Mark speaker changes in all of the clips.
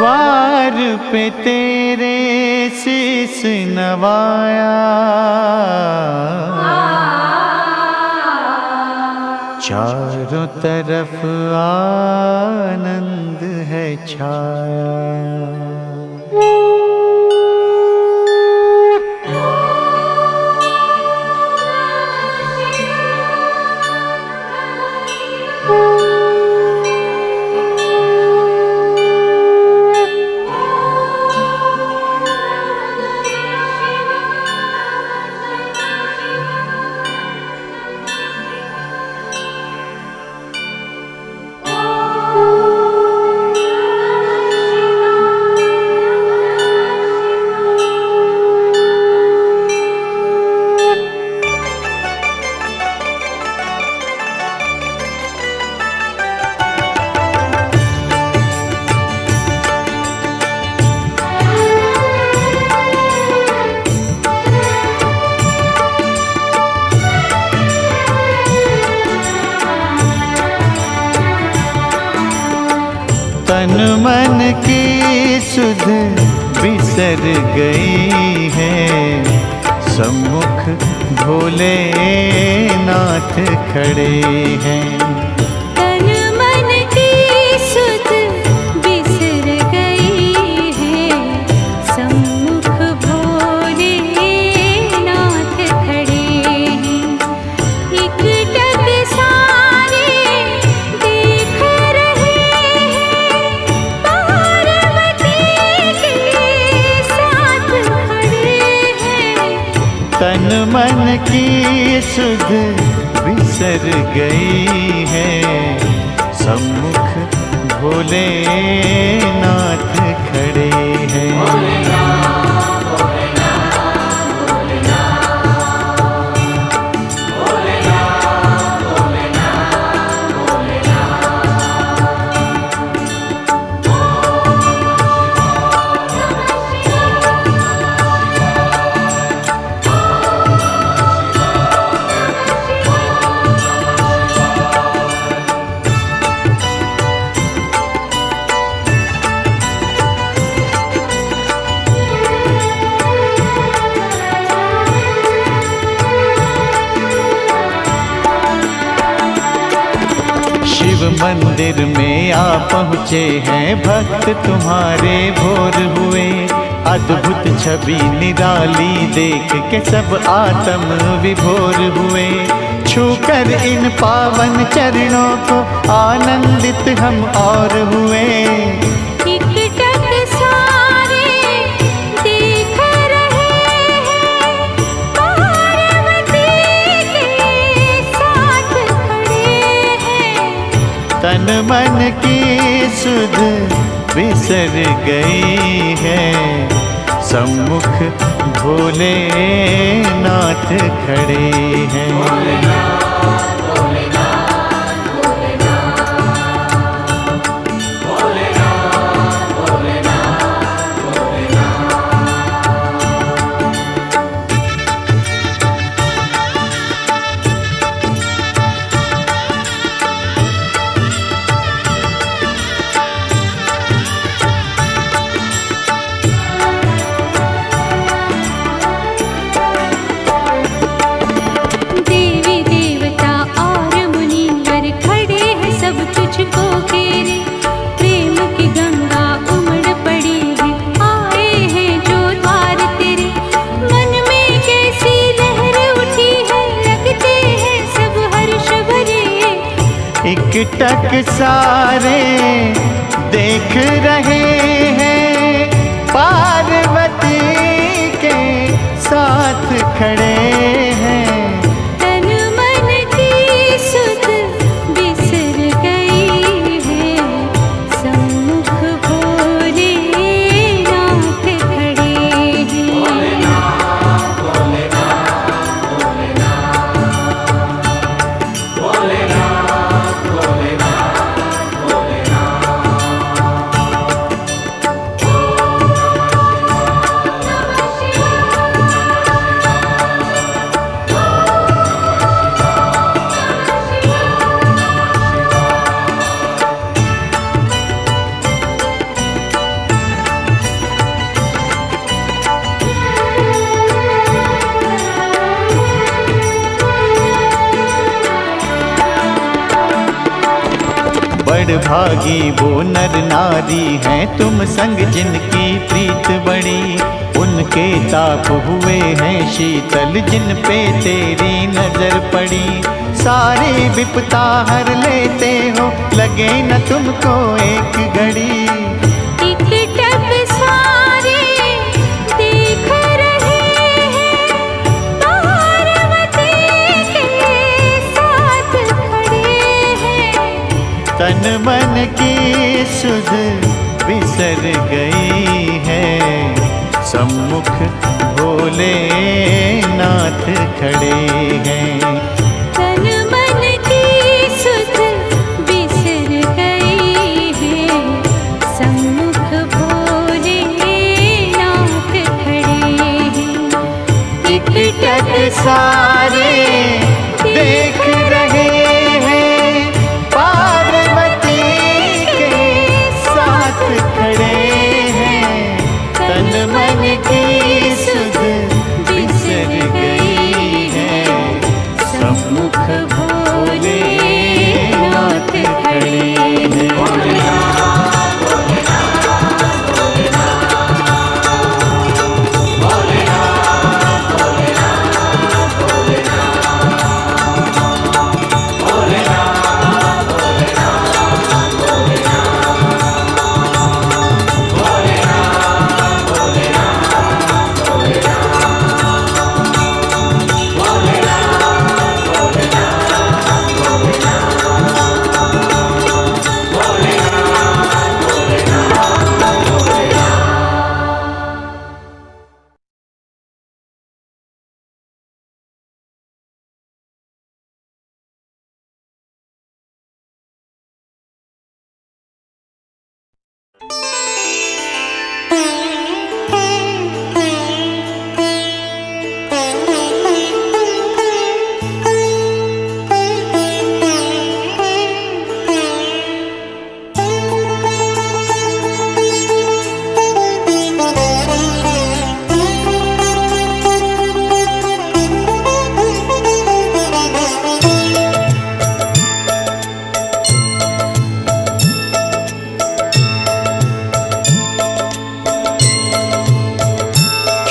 Speaker 1: द्वार पे तेरे शीस नवाया, चारों तरफ आनंद है छाया। तन मन की सुध बिसर गई है, सम्मुख भोले नाथ खड़े हैं।
Speaker 2: तन मन की सुध बिसर गई है, सम्मुख भोले नाथ खड़े हैं। एक टक सारे देख रहे हैं, पार्वती के साथ खड़े हैं।
Speaker 1: तन मन की सुध बिसर गई है, सम्मुख भोले नाथ खड़े हैं। शिव मंदिर में आ पहुँचे हैं भक्त तुम्हारे भोर हुए। अद्भुत छवि निराली देख के सब आत्म विभोर हुए। छूकर इन पावन चरणों को आनंदित हम और हुए।
Speaker 2: एक टक सारे देख रहे हैं, पार्वती के साथ खड़े हैं।
Speaker 1: तन मन की सुध बिसर गई है, सम्मुख भोले नाथ खड़े हैं। एक टक सारे देख रहे हैं, पार्वती के साथ खड़े हैं।
Speaker 2: तन मन की सुध बिसर गई है, सम्मुख भोले नाथ खड़े हैं।
Speaker 1: बड़ भागी वो नर नारी हैं तुम संग जिनकी प्रीत बड़ी। उनके ताप हुए हैं शीतल जिन पे तेरी नजर पड़ी। सारी विपता हर लेते हो लगे न तुमको एक घड़ी।
Speaker 2: एक टक सारे देख रहे हैं पार्वती के साथ खड़े हैं।
Speaker 1: तन मन की सुध बिसर गई है सम्मुख भोले नाथ खड़े हैं।
Speaker 2: तन मन की सुध बिसर गई है सम्मुख भोले नाथ खड़े हैं।
Speaker 1: एक टक सारे देख रहे हैं पार्वती के साथ खड़े हैं। तन मन की सुध बिसर गई है सम्मुख भोले नाथ खड़े हैं।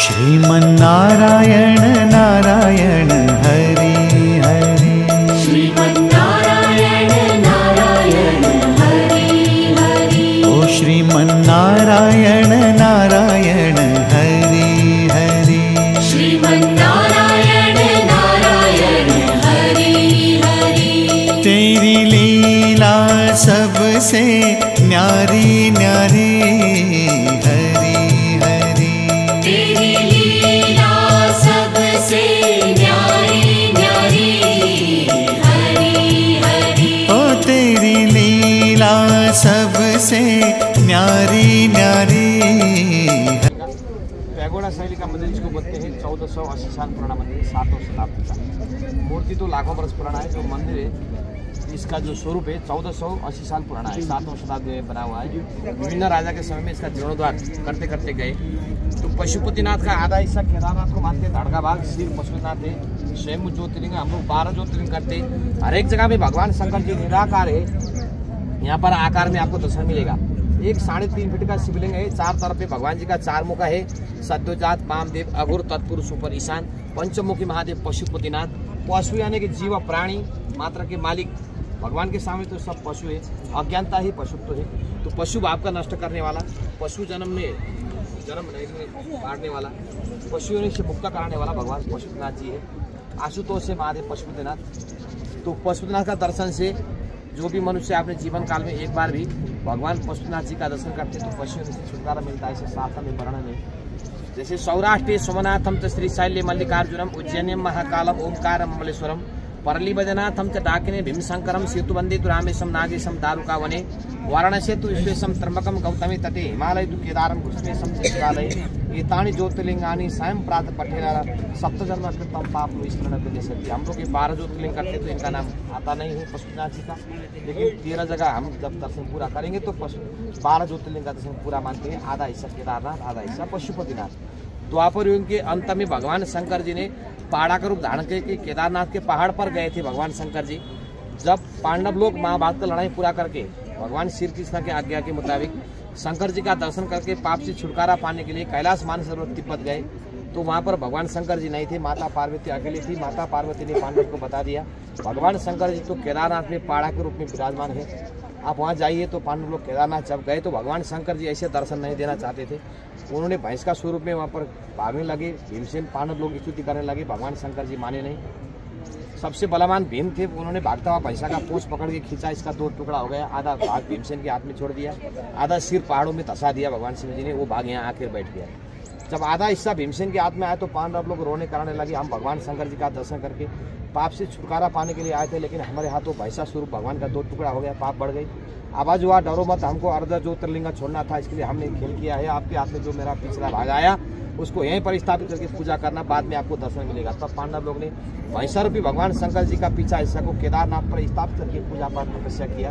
Speaker 1: श्रीमन्नारायण नारायण हरि हरि।
Speaker 2: श्रीमन्नारायण नारायण हरि हरि।
Speaker 1: ओ श्रीमन्नारायण नारायण हरि हरि।
Speaker 2: श्रीमन्नारायण नारायण हरि हरि।
Speaker 1: तेरी लीला सबसे न्यारी न्यारी हरि हरि।
Speaker 2: तेरी लीला सबसे न्यारी न्यारी हरि हरि।
Speaker 1: ओ तेरी लीला सबसे न्यारी न्यारी।
Speaker 3: पैगोडा शैली का मंदिर जिसको बोलते हैं 1480 साल पुराना मंदिर है, 7वीं शताब्दी का। मूर्ति तो लाखों वर्ष पुराना है। जो मंदिर है इसका जो स्वरूप है 1480 साल पुराना है, 7वीं शताब्दी में बना हुआ है। विभिन्न राजा के समय में इसका जीर्णोद्धार करते करते गए। तो पशुपतिनाथ का आधा हिस्सा केदारनाथ को मानते, धड़का भाग सिर पशुपतिनाथ है। स्वयं ज्योतिर्लिंग हम लोग 12 ज्योतिर्लिंग करते। हर एक जगह में भगवान शंकर जी निराकार है। यहाँ पर आकार में आपको दर्शन मिलेगा। एक 3.5 फीट का शिवलिंग है। चार तरफ पे भगवान जी का 4 मुख है। सद्योजात वामदेव अघोर तत्पुरुष ऊपर ईशान पंचमुखी महादेव पशुपतिनाथ। पशु यानी कि जीव प्राणी मात्र के मालिक भगवान के सामने तो सब पशु है। अज्ञानता ही पशुत्व है। तो पशु भाव का नष्ट करने वाला, पशु जन्म नहीं काटने वाला, पशु योनि से मुक्त कराने वाला भगवान पशुपतिनाथ जी है। आशुतोष से महादेव पशुपतिनाथ। तो पशुपतिनाथ का दर्शन से जो भी मनुष्य अपने जीवन काल में एक बार भी भगवान पशुपतिनाथ जी का दर्शन करते तो पशु से छुटकारा मिलता है। इसे शास्त्र में वर्णन है। जैसे सौराष्ट्र सोमनाथम च श्रीशैल्य मल्लिकार्जुनम उज्जैन्यम महाकालम ओंकारम ममलेश्वरम परली बजनाथम च डाकिने भीमशंकरम सेतुबंदे तु रामेशम नागेशम दारुकावने वाराणसी तु विश्वेशम त्र्यंबकम गौतमी तटे हिमालय तु केदारम कृष्णेशम शिवालय एतानि ज्योतिर्लिंगानि स्वयं प्रातः पठेन सप्तजन्म कृतम पाप विस्मरण विदेशति। हम लोग ये 12 ज्योतिर्लिंग करते तो इनका नाम आता नहीं है पशुपतिनाथ जी का, लेकिन 13 जगह हम जब दर्शन पूरा करेंगे तो 12 ज्योतिर्लिंग का दर्शन पूरा मानते हैं। आधा हिस्सा केदारनाथ, आधा हिस्सा पशुपतिनाथ। द्वापर युग के अंत में भगवान शंकर जी ने पहाड़ा का रूप धारण करके केदारनाथ के पहाड़ पर गए थे। भगवान शंकर जी जब पांडव लोग महाभारत का लड़ाई पूरा करके भगवान श्री कृष्ण के आज्ञा के मुताबिक शंकर जी का दर्शन करके पाप से छुटकारा पाने के लिए कैलाश मानसरोवर तिब्बत गए तो वहाँ पर भगवान शंकर जी नहीं थे, माता पार्वती अकेली थी। माता पार्वती ने पांडव को बता दिया भगवान शंकर जी तो केदारनाथ में पहाड़ा के रूप में विराजमान है, आप वहाँ जाइए। तो पांडव लोग केदारनाथ जब गए तो भगवान शंकर जी ऐसे दर्शन नहीं देना चाहते थे, उन्होंने भैंस का स्वरूप में वहाँ पर भागने लगे। भीमसेन पांडव लोग स्तुति करने लगे, भगवान शंकर जी माने नहीं। सबसे बलवान भीम थे, उन्होंने भागता हुआ भैंसा का पूंछ पकड़ के खींचा, इसका 2 टुकड़ा हो गया। आधा भाग भीमसेन के हाथ में छोड़ दिया, आधा सिर पहाड़ों में धसा दिया भगवान शिव जी ने, वो भाग यहाँ आकर बैठ गया। जब आधा हिस्सा भीमसेन के हाथ में आया तो पांडव लोग रोने कराने लगे, हम भगवान शंकर जी का दर्शन करके पाप से छुटकारा पाने के लिए आए थे, लेकिन हमारे हाथों भैंसा स्वरूप भगवान का 2 टुकड़ा हो गया, पाप बढ़ गई। आवाज हुआ डरो मत, हमको अर्ध ज्योतिर्लिंग छोड़ना था, इसके लिए हमने खेल किया है। आपके हाथ में जो मेरा पिछला भाग आया उसको यहीं पर स्थापित करके पूजा करना, बाद में आपको दर्शन मिलेगा। तब पांडव लोग ने भैंसा रूपी भगवान शंकर जी का पीछा हिस्सा को केदारनाथ पर स्थापित करके पूजा पाठ तपस्या किया।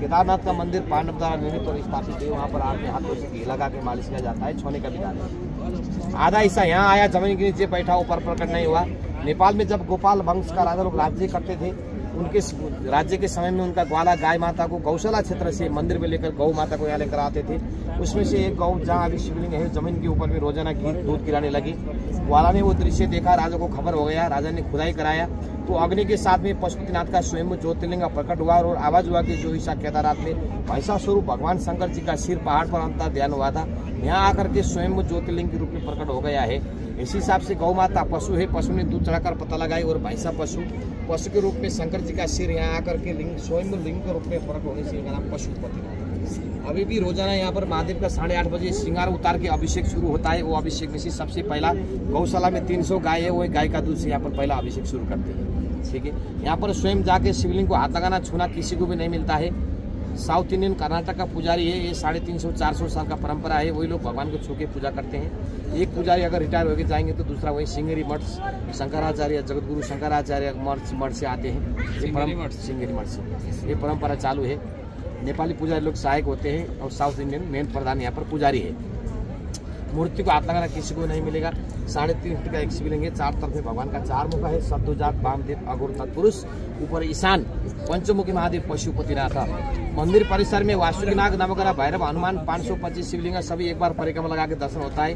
Speaker 3: केदारनाथ का मंदिर पांडव द्वारा निर्मित और स्थापित है, वहाँ पर आपके हाथों से घी लगा के मालिश किया जाता है, छोने का विधान है। आधा हिस्सा यहाँ आया, जमीन के नीचे बैठा, ऊपर प्रकट नहीं हुआ। नेपाल में जब गोपाल वंश का राजा लोग राज्य करते थे, उनके राज्य के समय में उनका ग्वाला गाय माता को गौशाला क्षेत्र से मंदिर में लेकर गौ माता को यहाँ लेकर आते थे। उसमें से एक गौ जहाँ अभी शिवलिंग है, जमीन के ऊपर में रोजाना घी दूध गिराने लगी। ग्वाला ने वो दृश्य देखा, राजा को खबर हो गया, राजा ने खुदाई कराया तो अग्नि के साथ में पशुपतिनाथ का स्वयं ज्योतिर्लिंग प्रकट हुआ और आवाज हुआ कि जो ईशा केदारनाथ में भैंसा स्वरूप भगवान शंकर जी का सिर पहाड़ पर अंतर ध्यान हुआ था, यहाँ आकर के स्वयं ज्योतिर्लिंग के रूप में प्रकट हो गया है। इसी हिसाब से गौ माता पशु है, पशु ने दूध चढ़ाकर पता लगाई और भैंसा पशु के रूप में शंकर जी का सिर यहाँ आकर के लिंग स्वयं लिंग के रूप में प्रकट होने से इनका नाम पशुपतिनाथ। अभी भी रोजाना यहाँ पर महादेव का 8:30 बजे श्रृंगार उतार के अभिषेक शुरू होता है। वो अभिषेक में से सबसे पहला गौशाला में 300 गाय है, वो गाय का दूध से यहाँ पर पहला अभिषेक शुरू करते हैं। ठीक है, यहाँ पर स्वयं जाके शिवलिंग को हाथ लगाना छूना किसी को भी नहीं मिलता है। साउथ इंडियन कर्नाटक का पुजारी है, ये 350-400 साल का परंपरा है, वही लोग भगवान को छू के पूजा करते हैं। एक पुजारी अगर रिटायर होकर जाएंगे तो दूसरा वही सिंगेरी मठ शंकराचार्य जगतगुरु शंकराचार्य मठ से आते हैं, सिंगेरी मठ से ये परंपरा चालू है। नेपाली पुजारी लोग सहायक होते हैं और साउथ इंडियन मेन प्रधान यहाँ पर पुजारी है। मूर्ति को हाथ लगाना किसी को नहीं मिलेगा। 3.5 फीट का एक शिवलिंग है, 4 तरफ में भगवान का 4 मुख है, सद्दुजात वामदेव अघोर तत्पुरुष, ऊपर ईशान पंचमुखी महादेव पशुपतिनाथ। मंदिर परिसर में वासुकीनाग नवग्रह भैरव हनुमान 525 शिवलिंग सभी एक बार परिक्रमा लगा के दर्शन होता है।